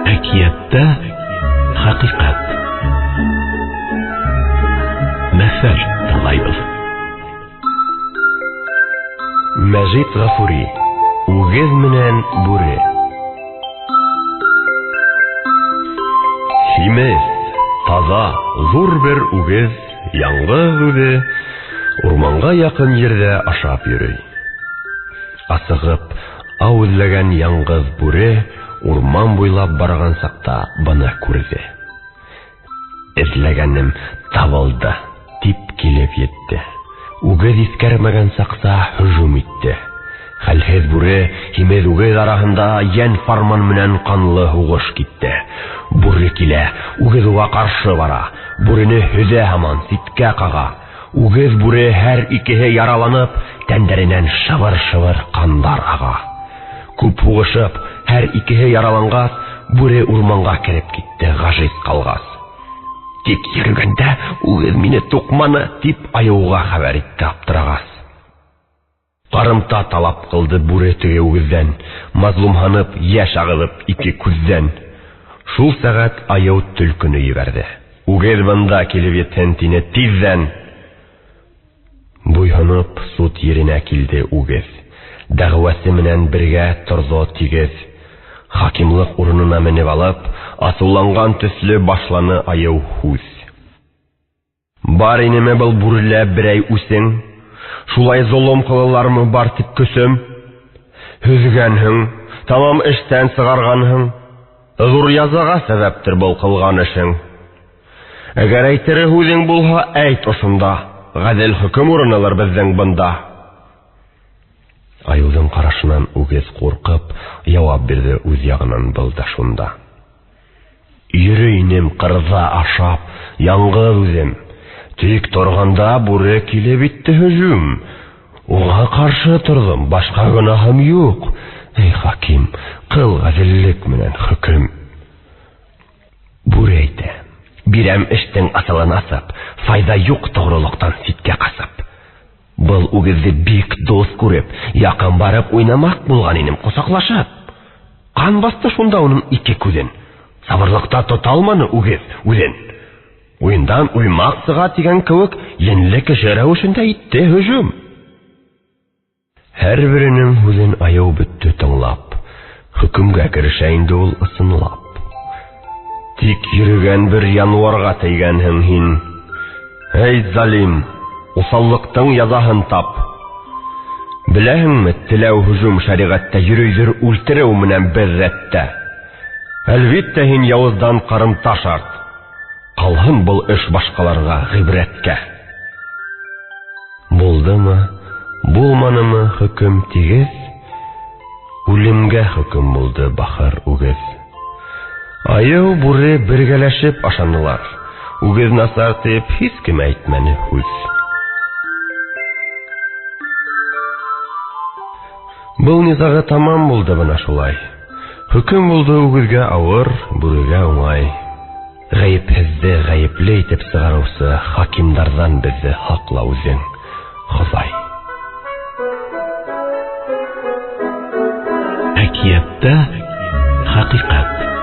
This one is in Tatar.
Әкиятта хакыйкать. Мәсәл тыңлайбыз. Мәҗит Гафури. Үгез менән бүре. Химез, таза, зур бер үгез, яңгыз үзе, урманга якын җирдә ашап йөри. Асыгып, ау эзләгән яңгыз бүре урман буйлап барган сакта быны күрде. Эзләгәнем табылды, дип килеп йетте. Үгез искәрмәгән сакта һөҗүм итте. Хәлһез бүре химез үгез арасында ян фарман менән канлы хугыш китте. Бүре килә, үгез уга каршы бара. Бүрене һөзә һаман, ситкә кага. Үгез бүре һәр икеһе яраланып, тәндәреннән шывыр-шывыр кандар ага. Күп хугышып, һәр икеһе яралангас, бүре урманга кирип китте, гажиз калгас. Тик йөргәндә үгез мине тукманы, дип аюга хәбәр итте аптырагас. Карымта талап кылды бүре теге үгездән, мазлумханып, яшь агылып ике күздән. Шул сәгать аю төлкене җибәрде. Үгез бында килеп етен тине тиздән. Буйһынып суд yerine килде үгез. Дәгъвасы менән бергә торды тигез. Хакимлык урынына менеп алып, асуланган төсле башланы аю хуз. Бар инеме был бүрелә берәй үсең? Шулай золым кылалармы бар тип көсем? Һүзгәнһең, тамам эштән сыгарганһың. Зур язага сәбәптер был кылган эшең. Әгәр әйтере һүзең булһа, әйт ошында. Гадел хөкем урынылыр безнең бында. Аюның карашынан үгез куркып, җавап бирде үз ягынан булды шунда. Йөрейнем кырза ашап, яңгыз үзем. Тик торганда бүре килеп итте һөҗүм. Уңа каршы тордым, башка гөнаһым юк. Эй хаким, кыл гаделлек менән хөкем. Бүре әйтә: бирәм эштең асылын асып, файда юк тогрылыктан ситкә касып. Был үгезне бик дус күреп, якын барып уйнамак булган инем косаклашып. Кан басты шунда уның ике күзен. Сабырлыкта тота алманы үгез үзен. Уендан уймак сыга тигән кебек, йенле кеше рәвешендә итте һөҗүм. Һәр беренең һүзен аяу бетте тыңлап, хөкемгә керешә инде ул ысынлап. Тик йөргән бер январга тейгәнһең һин. Эй залим, усаллыктың язаһын тап. Беләһеңме, теләү һөҗүм шәригатьтә йөрөйдер үлтерү менән бер рәттә. Әлбиттә һин явыздан карымта шарт. Калһын был эш башкаларга гыйбрәткә. Булдымы, булманымы хөкем тигез? Үлемгә хөкем булды бахыр үгез. Аю бүре бергәләшеп ашанылар. Үгез насар тип һич кем әйтмәне һүз. Был низагы тамам булды бына шулай. Хөкем булды үгезгә авыр, бүрегә уңай. Гаепһезде гаепле итеп сыгарусы хакимдардан безне хакла үзең, Ходай. Әкиятта хакыйкать.